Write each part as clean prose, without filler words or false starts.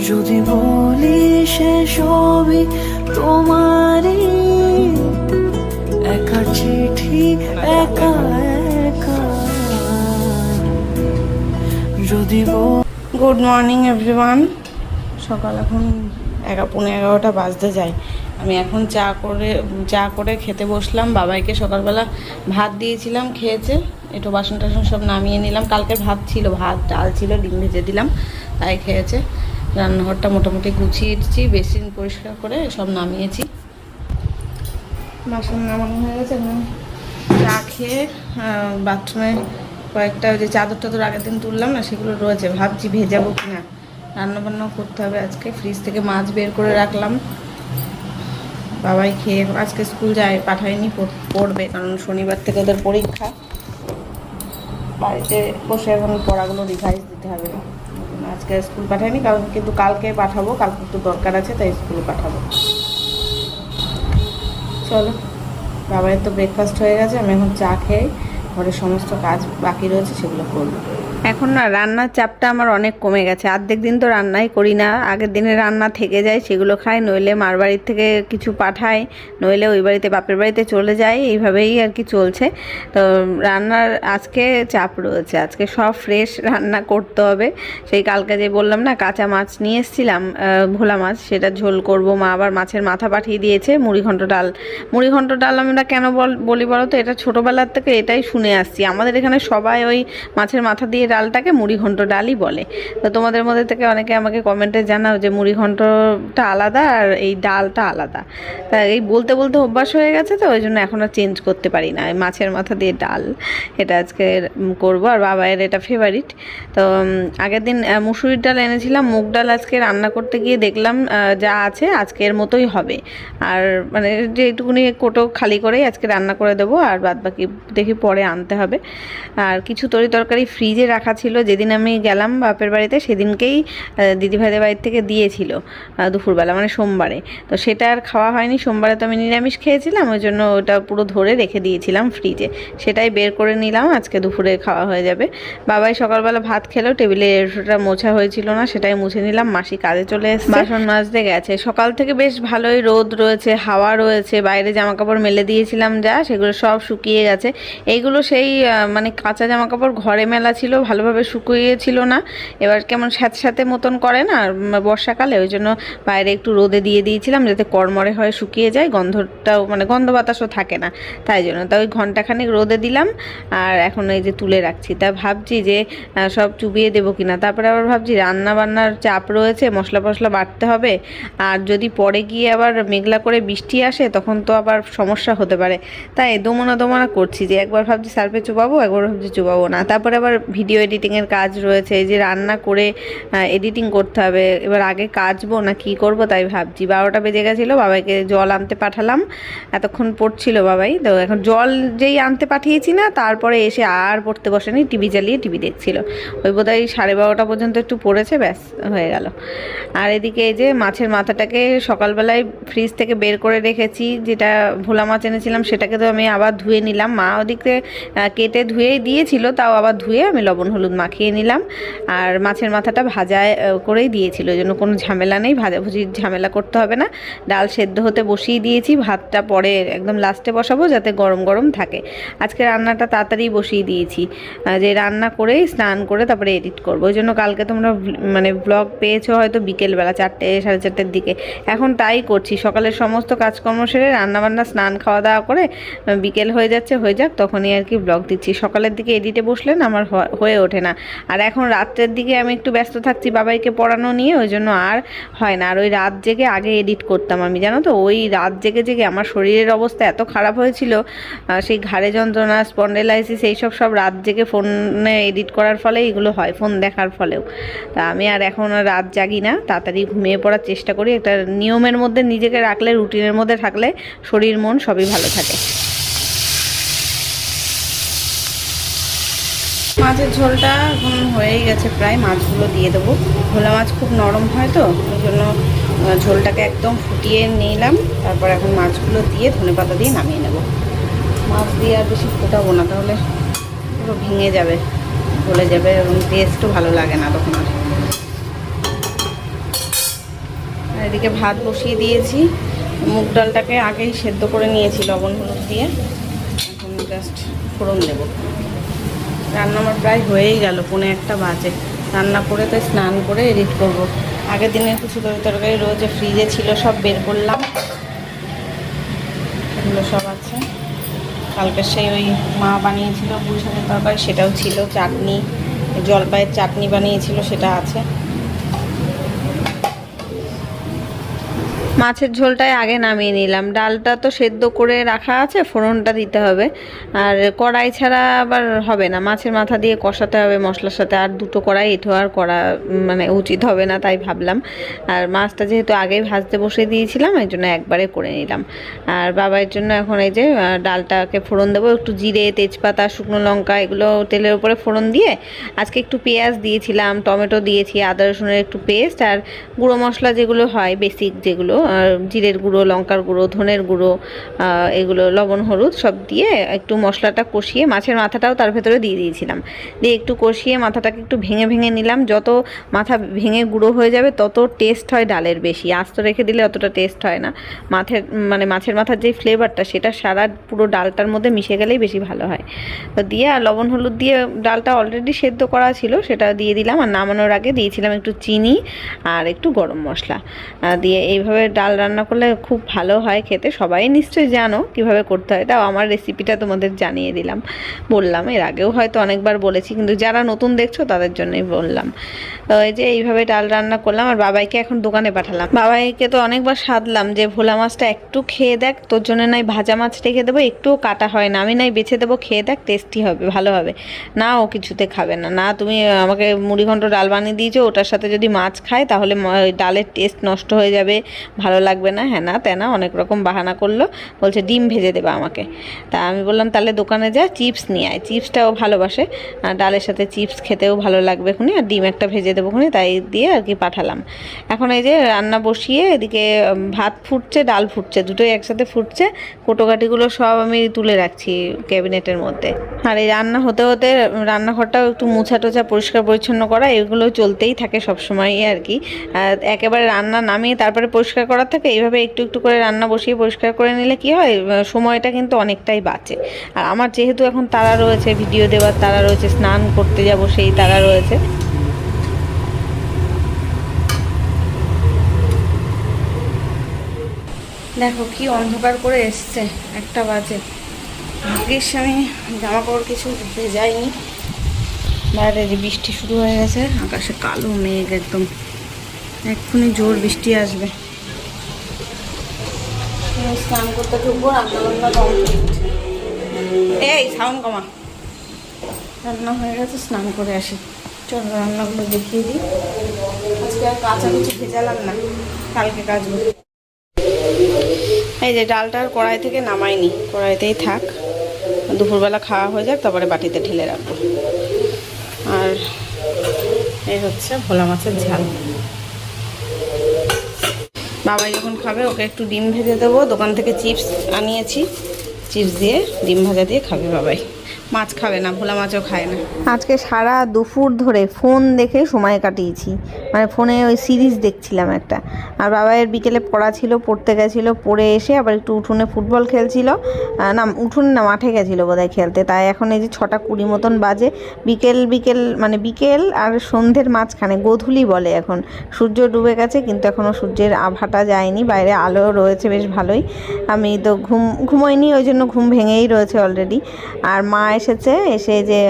যদি বলি সে সবই তোমারই, একা চিঠি একা একা। যদি গুড মর্নিং এভরিওয়ান। সকাল এখন 11:15 বাজতে যায়। আমি এখন চা করে খেতে বসলাম। বাবাইকে সকালবেলা ভাত দিয়েছিলাম, খেয়েছে। একটু বাসন টাসন সব নামিয়ে নিলাম। কালকের ভাত ছিল, ভাত ডাল ছিল, ডিম ভেজে দিলাম, তাই খেয়েছে। রান্নাঘরটা মোটামুটি গুছিয়েছি, বেসিন পরিষ্কার করে সব নামিয়েছি। বাসন নামানো হয়ে গেছে। এখন চা খেয়ে বাথরুমে কয়েকটা ওই যে চাদর টাদর আগের দিন তুললাম না, সেগুলো রয়েছে। ভাবছি ভেজাবো কিনা, রান্নাবান্নাও করতে হবে আজকে। ফ্রিজ থেকে মাছ বের করে রাখলাম। বাবাই খেয়ে আজকে স্কুল যায়, পাঠায়নি, পড়বে, কারণ শনিবার থেকে ওদের পরীক্ষা। বাড়িতে বসে এখন পড়াগুলো রিভাইজ দিতে হবে। আজকে স্কুল পাঠায়নি, কারণ কিন্তু কালকে পাঠাবো, কালকে একটু দরকার আছে, তাই স্কুলে পাঠাবো। চলো, বাবাইয়ের তো ব্রেকফাস্ট হয়ে গেছে। আমি এখন চা খেয়ে ঘরের সমস্ত কাজ বাকি রয়েছে সেগুলো করবো। এখন না রান্নার চাপটা আমার অনেক কমে গেছে। অর্ধেক দিন তো রান্নাই করি না, আগের দিনে রান্না থেকে যায়, সেগুলো খাই, নইলে মার বাড়ির থেকে কিছু পাঠায়, নইলে ওই বাড়িতে বাপের বাড়িতে চলে যায়। এইভাবেই আর কি চলছে। তো রান্নার আজকে চাপ রয়েছে, আজকে সব ফ্রেশ রান্না করতে হবে। সেই কালকে যে বললাম না কাঁচা মাছ নিয়ে এসেছিলাম, ভোলা মাছ, সেটা ঝোল করব। মা আবার মাছের মাথা পাঠিয়ে দিয়েছে, মুড়িঘণ্ট ডাল। আমরা কেন বলি বলো তো, এটা ছোটোবেলার থেকে এটাই শুনে আসছি। আমাদের এখানে সবাই ওই মাছের মাথা দিয়ে ডালটাকে মুড়িঘণ্ট ডালই বলে। তো তোমাদের মধ্যে থেকে অনেকে আমাকে কমেন্টে জানাও যে মুড়িঘণ্টটা আলাদা আর এই ডালটা আলাদা। তা এই বলতে বলতে অভ্যাস হয়ে গেছে, তো ওই জন্য এখন আর চেঞ্জ করতে পারি না। মাছের মাথা দিয়ে ডাল এটা আজকে করবো। আর বাবায়ের এটা ফেভারিট। তো আগের দিন মুসুরির ডাল এনেছিলাম, মুগ ডাল আজকে রান্না করতে গিয়ে দেখলাম যা আছে আজকের মতোই হবে। আর মানে যেটুকুনি কোটো খালি করেই আজকে রান্না করে দেবো, আর বাদ বাকি দেখি পরে আনতে হবে। আর কিছু তরকারি ফ্রিজে রাখা ছিল, যেদিন আমি গেলাম বাপের বাড়িতে সেদিনকেই দিদিভাইদের বাড়ির থেকে দিয়েছিল দুপুরবেলা, মানে সোমবারে। তো সেটা আর খাওয়া হয়নি। সোমবারে তো আমি নিরামিষ খেয়েছিলাম, ওই জন্য ওটা পুরো ধরে রেখে দিয়েছিলাম ফ্রিজে। সেটাই বের করে নিলাম, আজকে দুপুরে খাওয়া হয়ে যাবে। বাবাই সকালবেলা ভাত খেলো, টেবিলে এঁঠোটা মোছা হয়েছিল না, সেটাই মুছে নিলাম। মাসি কাজে চলে এসেছে, বাসন মাজতে গেছে। সকাল থেকে বেশ ভালোই রোদ রয়েছে, হাওয়া রয়েছে। বাইরে জামা কাপড় মেলে দিয়েছিলাম যা, সেগুলো সব শুকিয়ে গেছে। এইগুলো সেই মানে কাঁচা জামা কাপড় ঘরে মেলা ছিল, ভালোভাবে শুকিয়েছিল না। এবার কেমন স্যাঁতস্যাঁতে মতন করে না বর্ষাকালে, ওই জন্য বাইরে একটু রোদে দিয়ে দিয়েছিলাম, যাতে কড়মড়ে হয়ে শুকিয়ে যায়, গন্ধটাও মানে গন্ধ বাতাসও থাকে না, তাই জন্য। তা ওই ঘন্টাখানেক রোদে দিলাম, আর এখন এই যে তুলে রাখছি। তা ভাবছি যে সব চুবিয়ে দেবো কিনা। তারপরে আবার ভাবছি রান্না বান্নার চাপ রয়েছে, মশলা ফসলা বাটতে হবে। আর যদি পরে গিয়ে আবার মেঘলা করে বৃষ্টি আসে, তখন তো আবার সমস্যা হতে পারে। তাই দোমনা করছি, যে একবার ভাবছি সার্ফে চুবাবো, একবার ভাবছি চুবাবো না। তারপরে আবার ভিডিও এডিটিংয়ের কাজ রয়েছে, এই যে রান্না করে এডিটিং করতে হবে। এবার আগে কাচবো না কি করব, তাই ভাবছি। 12টা বেজে গেছিলো, বাবাইকে জল আনতে পাঠালাম, এতক্ষণ পড়ছিল বাবাই। তো এখন জল যেই আনতে পাঠিয়েছি না, তারপরে এসে আর পড়তে বসেনি, টিভি চালিয়ে টিভি দেখছিল। ওই বোধহয় 12:30 পর্যন্ত একটু পড়েছে, ব্যাস হয়ে গেল। আর এদিকে এই যে মাছের মাথাটাকে সকালবেলায় ফ্রিজ থেকে বের করে রেখেছি, যেটা ভোলা মাছ এনেছিলাম, সেটাকে তো আমি আবার ধুয়ে নিলাম। মা ওদিকে কেটে ধুয়েই দিয়েছিল, তাও আবার ধুয়ে আমি লবণ হলুদ মাখিয়ে নিলাম। আর মাছের মাথাটা ভাজা করেই দিয়েছিল, ওই জন্য কোনো ঝামেলা নেই, ভাজাভুজির ঝামেলা করতে হবে না। ডাল সেদ্ধ হতে বসিয়ে দিয়েছি, ভাতটা পরে একদম লাস্টে বসাবো, যাতে গরম গরম থাকে। আজকে রান্নাটা তাড়াতাড়ি বসিয়ে দিয়েছি, যে রান্না করেই স্নান করে তারপরে এডিট করবো। ওই জন্য কালকে তোমরা মানে ব্লগ পেয়েছো হয়তো বিকেলবেলা 4টে 4:30-র দিকে। এখন তাই করছি, সকালের সমস্ত কাজকর্ম সেরে রান্নাবান্না স্নান খাওয়া দাওয়া করে বিকেল হয়ে যাচ্ছে, হয়ে যাক তখনই আর কি ব্লগ দিচ্ছি। সকালের দিকে এডিটে বসলেন আমার হয়ে ওঠে না। আর এখন রাত্রের দিকে আমি একটু ব্যস্ত থাকছি বাবাইকে পড়ানো নিয়ে, ওই জন্য আর হয় না। আর ওই রাত জেগে আগে এডিট করতাম আমি, জানো তো, ওই রাত জেগে আমার শরীরের অবস্থা এত খারাপ হয়েছিল, সেই ঘাড়ে যন্ত্রণা, স্পন্ডেলাইসিস, এইসব সব রাত জেগে ফোনে এডিট করার ফলে এগুলো হয়, ফোন দেখার ফলেও। তা আমি আর এখন রাত জাগি না, তাড়াতাড়ি ঘুমিয়ে পড়ার চেষ্টা করি। একটা নিয়মের মধ্যে নিজেকে রাখলে, রুটিনের মধ্যে থাকলে শরীর মন সবই ভালো থাকে। মাছের ঝোলটা এখন হয়েই গেছে প্রায়, মাছগুলো দিয়ে দেবো। ভোলা মাছ খুব নরম হয় তো, ওই জন্য ঝোলটাকে একদম ফুটিয়ে নিলাম। তারপর এখন মাছগুলো দিয়ে ধনেপাতা দিয়ে নামিয়ে নেব। মাছ দিয়ে আর বেশি ফোটাবো না, তাহলে পুরো ভেঙে যাবে, গলে যাবে, এবং টেস্টও ভালো লাগে না তখন আর। এদিকে ভাত বসিয়ে দিয়েছি, মুগ ডালটাকে আগেই সেদ্ধ করে নিয়েছি লবণ হলুদ দিয়ে, এখন জাস্ট ফোড়ন দেব। রান্না আমার প্রায় হয়েই গেল, 1:45 বাজে। রান্না করে তো স্নান করে এডিট করব। আগের দিনের কিছু তরকারি রয়েছে ফ্রিজে ছিল, সব বের করলাম, এগুলো সব আছে। কালকে সেই ওই মা বানিয়েছিল পুঁই শাকের তরকারি, সেটাও ছিল। চাটনি, জলপাইয়ের চাটনি বানিয়েছিল, সেটা আছে। মাছের ঝোলটাই আগে নামিয়ে নিলাম, ডালটা তো সেদ্ধ করে রাখা আছে, ফোড়নটা দিতে হবে। আর কড়াই ছাড়া আবার হবে না, মাছের মাথা দিয়ে কষাতে হবে মশলার সাথে। আর দুটো কড়াই এঁঠো আর করা মানে উচিত হবে না, তাই ভাবলাম। আর মাছটা যেহেতু আগেই ভাজতে বসে দিয়েছিলাম, এই জন্য একবারে করে নিলাম। আর বাবার জন্য এখন এই যে ডালটাকে ফোড়ন দেবো, একটু জিরে, তেজপাতা, শুকনো লঙ্কা এগুলো তেলের উপরে ফোড়ন দিয়ে, আজকে একটু পেঁয়াজ দিয়েছিলাম, টমেটো দিয়েছি, আদা রসুনের একটু পেস্ট, আর গুঁড়ো মশলা যেগুলো হয় বেসিক যেগুলো, জিরের গুঁড়ো, লঙ্কার গুঁড়ো, ধনের গুঁড়ো, এগুলো লবণ হলুদ সব দিয়ে একটু মশলাটা কষিয়ে, মাছের মাথাটাও তার ভেতরে দিয়ে দিয়েছিলাম, দিয়ে একটু কষিয়ে মাথাটাকে একটু ভেঙে ভেঙে নিলাম। যত মাথা ভেঙে গুঁড়ো হয়ে যাবে তত টেস্ট হয় ডালের বেশি, আস্ত রেখে দিলে অতটা টেস্ট হয় না। মাছের মাথার যে ফ্লেভারটা সেটা সারা পুরো ডালটার মধ্যে মিশে গেলেই বেশি ভালো হয়। তো দিয়ে আর লবণ হলুদ দিয়ে, ডালটা অলরেডি সেদ্ধ করা ছিল সেটা দিয়ে দিলাম। আর নামানোর আগে দিয়েছিলাম একটু চিনি আর একটু গরম মশলা দিয়ে। এইভাবে ডাল রান্না করলে খুব ভালো হয় খেতে, সবাই নিশ্চয়ই জানো কিভাবে করতে হয়, তাও আমার রেসিপিটা তোমাদের জানিয়ে দিলাম, বললাম। এর আগেও হয়তো অনেকবার বলেছি, কিন্তু যারা নতুন দেখছো তাদের জন্যই বললাম। তো এই যে এইভাবে ডাল রান্না করলাম। আর বাবাইকে এখন দোকানে পাঠালাম। বাবাইকে তো অনেকবার সাধলাম যে ভোলা মাছটা একটু খেয়ে দেখ, তোর জন্য নাই ভাজা মাছ রেখে দেবো, একটুও কাটা হয় না, আমি নাই বেছে দেবো, খেয়ে দেখ, টেস্টি হবে, ভালো হবে। না, ও কিছুতে খাবে না। না, তুমি আমাকে মুড়িঘণ্ট ডাল বানিয়ে দিয়েছো, ওটার সাথে যদি মাছ খায় তাহলে ডালের টেস্ট নষ্ট হয়ে যাবে, ভালো লাগবে না, হ্যাঁ না তেনা অনেক রকম বাহানা করলো, বলছে ডিম ভেজে দেবে আমাকে। তা আমি বললাম তাহলে দোকানে যা, চিপস নিয়ে আয়, চিপসটাও ভালোবাসে, ডালের সাথে চিপস খেতেও ভালো লাগবে খুনি, আর ডিম একটা ভেজে দেবো খুনি, তাই দিয়ে আর কি পাঠালাম। এখন এই যে রান্না বসিয়ে এদিকে ভাত ফুটছে, ডাল ফুটছে, দুটোই একসাথে ফুটছে। কোটোকাটিগুলো সব আমি তুলে রাখছি ক্যাবিনেটের মধ্যে। আর এই রান্না হতে হতে রান্নাঘরটাও একটু মোছা টোছা পরিষ্কার পরিচ্ছন্ন করা, এগুলো চলতেই থাকে সবসময়ই আর কি। একেবারে রান্না নামিয়ে তারপরে পরিষ্কার করার থেকে এইভাবে একটু একটু করে রান্না বসিয়ে পরিষ্কার করে নিলে কি হয়, সময়টা কিন্তু অনেকটাই বাঁচে। আর আমার যেহেতু এখন তাড়া রয়েছে, ভিডিও দেওয়ার তাড়া রয়েছে, স্নান করতে যাব সেই তাড়া রয়েছে। দেখো কি অন্ধকার করে এসছে, 1টা বাজে। ভাগ্যিস আমি জামা কাপড় কিছু ভেজাইনি। বাইরে যে বৃষ্টি শুরু হয়ে গেছে, আকাশে কালো মেঘ একদম, এক্ষুনি জোর বৃষ্টি আসবে। স্নান করতে ঢুকবো, রান্নাবান্না কমপ্লিট। এই সাউন্ড কমা। রান্না হয়ে গেছে, স্নান করে আসি। চলো রান্নাগুলো দেখিয়ে দিই। আজকে আর কাঁচাকুচি ভেজালাম না, কালকে কাচবো। এই যে ডালটার কড়াই থেকে নামাইনি, কড়াইতেই থাক, দুপুরবেলা খাওয়া হয়ে যাক, তারপরে বাটিতে ঢেলে রাখবো। আর এই হচ্ছে ভোলা মাছের ঝাল। বাবাই যখন খাবে ওকে একটু ডিম ভেজে দেবো, দোকান থেকে চিপস আনিয়েছি, চিপস দিয়ে ডিম ভাজা দিয়ে খাবে বাবাই। মাছ খাবে না, ভোলা মাছও খায় না। আজকে সারা দুপুর ধরে ফোন দেখে সময় কাটিয়েছি, মানে ফোনে ওই সিরিজ দেখছিলাম একটা। আর বাবাইয়ের বিকেলে পড়া ছিল, পড়তে গেছিলো, পড়ে এসে আবার একটু উঠোনে ফুটবল খেলছিল, না উঠোনে না মাঠে গেছিলো বোধহয় খেলতে। তাই এখন এই যে 6:20 মতন বাজে, বিকেল আর সন্ধ্যের মাঝখানে, গোধূলি বলে এখন। সূর্য ডুবে গেছে কিন্তু এখনও সূর্যের আভাটা যায়নি, বাইরে আলো রয়েছে বেশ ভালোই। আমি তো ঘুমোইনি, ওই জন্য ঘুম ভেঙেই রয়েছে অলরেডি। আর মা এসেছে, এসে যে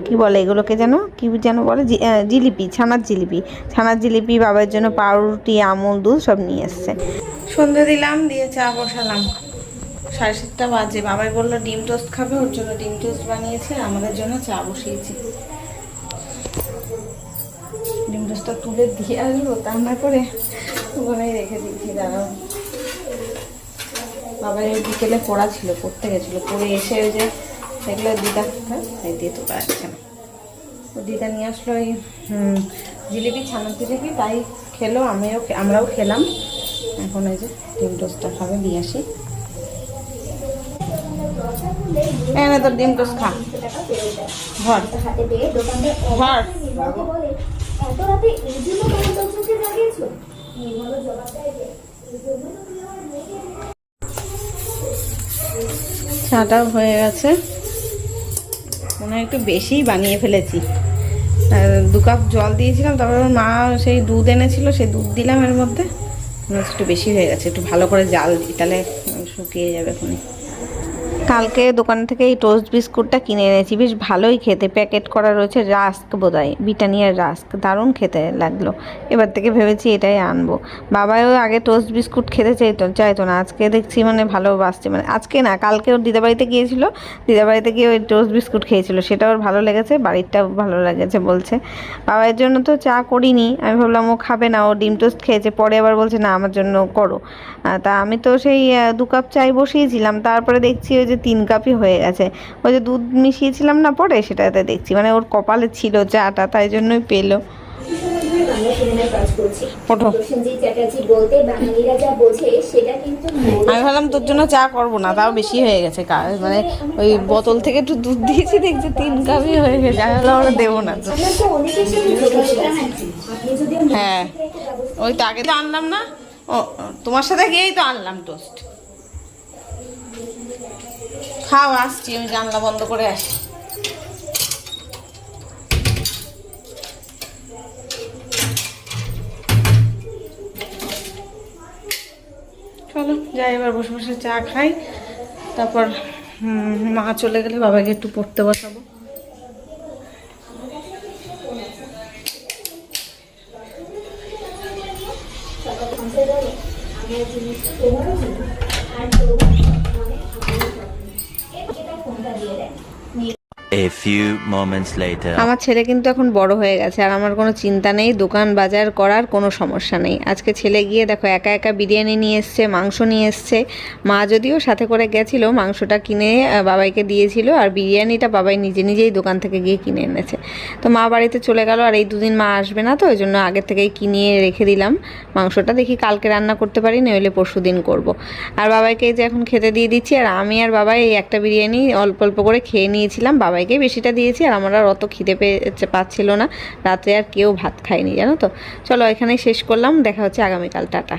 কি বলে এগুলোকে যেন বলে, জিলিপি, ছানার জিলিপি বাবার জন্য, পাউরুটি, আমুল দুধ সব নিয়ে এসছে। সন্ধ্যে দিলাম, দিয়ে চা বসালাম। 7:30 বাজে। বাবাই বললো ডিম টোস্ট খাবে, ওর জন্য ডিম টোস্ট বানিয়েছে, আমাদের জন্য চা বসিয়েছি। ডিম টোস্টটা তুলে দিয়ে আসবো, তা না করে ওখানেই রেখে দিচ্ছি, দাঁড়াও। বাবার বিকেলে পড়া ছিল, পড়তে গেছিলো, পড়ে এসে ওই যে এগুলো দিদা এই দিয়ে তো পারছে না, ও দিদা নিয়ে আসলো ওই জিলিপি, ছানার জিলিপি, তাই খেলো, আমরাও খেলাম। এখন এই যে ডিম টোস্টটা খাবে, দিয়ে আসি। এনে তোর ডিম টোস্ট খা, ঘর চাটাও হয়ে গেছে, মনে হয় একটু বেশিই বানিয়ে ফেলেছি। আর 2 কাপ জল দিয়েছিলাম, তারপর ওর মা সেই দুধ এনেছিল, সেই দুধ দিলাম এর মধ্যে। মনে হচ্ছে একটু বেশি হয়ে গেছে, একটু ভালো করে জাল দিই, তাহলে শুকিয়ে যাবে এখনই। কালকে দোকান থেকে এই টোস্ট বিস্কুটটা কিনে এনেছি, বেশ ভালোই খেতে, প্যাকেট করা রয়েছে, রাস্ক বোধহয়, ব্রিটানিয়ার রাস্ক, দারুণ খেতে লাগলো। এবার থেকে ভেবেছি এটাই আনবো। বাবাও আগে টোস্ট বিস্কুট খেতে চাইতো না, আজকে দেখছি মানে ভালোবাসছে, মানে আজকে না, কালকে ওর দিদাবাড়িতে গিয়েছিল, দিদাবাড়িতে গিয়ে ওই টোস্ট বিস্কুট খেয়েছিল, সেটা ওর ভালো লেগেছে, বাড়িরটাও ভালো লেগেছে বলছে। বাবার জন্য তো চা করিনি, আমি ভাবলাম ও খাবে না, ও ডিম টোস্ট খেয়েছে, পরে আবার বলছে না আমার জন্য করো। তা আমি তো সেই 2 কাপ চাই বসিয়েছিলাম, তারপরে দেখছি ওই যে 3 কাপই হয়ে গেছে। ওই যে দুধ মিশিয়েছিলাম না পরে, সেটাতে দেখছি মানে ওর কপালে ছিল চাটা, তাই জন্যই পেলো। ওঠো, আমি ভাবলাম তোর জন্য চা করবো না, তাও বেশি হয়ে গেছে, মানে ওই বোতল থেকে একটু দুধ দিয়েছি, দেখছি 3 কাপই হয়ে গেছে, আমি ভাবলাম ওরা দেবো না তো। হ্যাঁ, ওই তো আগে তো আনলাম না, ও তোমার সাথে গিয়েই তো আনলাম টোস্ট। খাও, আসছি, আমি জানলা বন্ধ করে আসি। চলো যাই, এবার বসে বসে চা খাই, তারপর মা চলে গেলে বাবাকে একটু পড়তে বসাবো। A few moments later. আমার ছেলে কিন্তু এখন বড় হয়ে গেছে, আর আমার কোনো চিন্তা নেই, দোকান বাজার করার কোনো সমস্যা নেই। আজকে ছেলে গিয়ে দেখো একা একা বিরিয়ানি নিয়ে এসছে, মাংস নিয়ে এসছে। মা যদিও সাথে করে গেছিলো, মাংসটা কিনে বাবাইকে দিয়েছিল, আর বিরিয়ানিটা বাবাই নিজেই দোকান থেকে গিয়ে কিনে এনেছে। তো মা বাড়িতে চলে গেল, আর এই 2 দিন মা আসবে না, তো ওই জন্য আগে থেকেই কিনিয়ে রেখে দিলাম মাংসটা। দেখি কালকে রান্না করতে পারি, নইলে পরশু দিন করবো। আর বাবাইকে যে এখন খেতে দিয়ে দিচ্ছি, আর আমি আর বাবাই এই একটা বিরিয়ানি অল্প অল্প করে খেয়ে নিয়েছিলাম, বাবাইকে বেশিটা দিয়েছি, আর আমার আর অত খিদে পাচ্ছিল না, রাত্রে আর কেউ ভাত খায়নি, জানো তো। চলো এখানেই শেষ করলাম, দেখা হচ্ছে আগামীকাল, টাটা।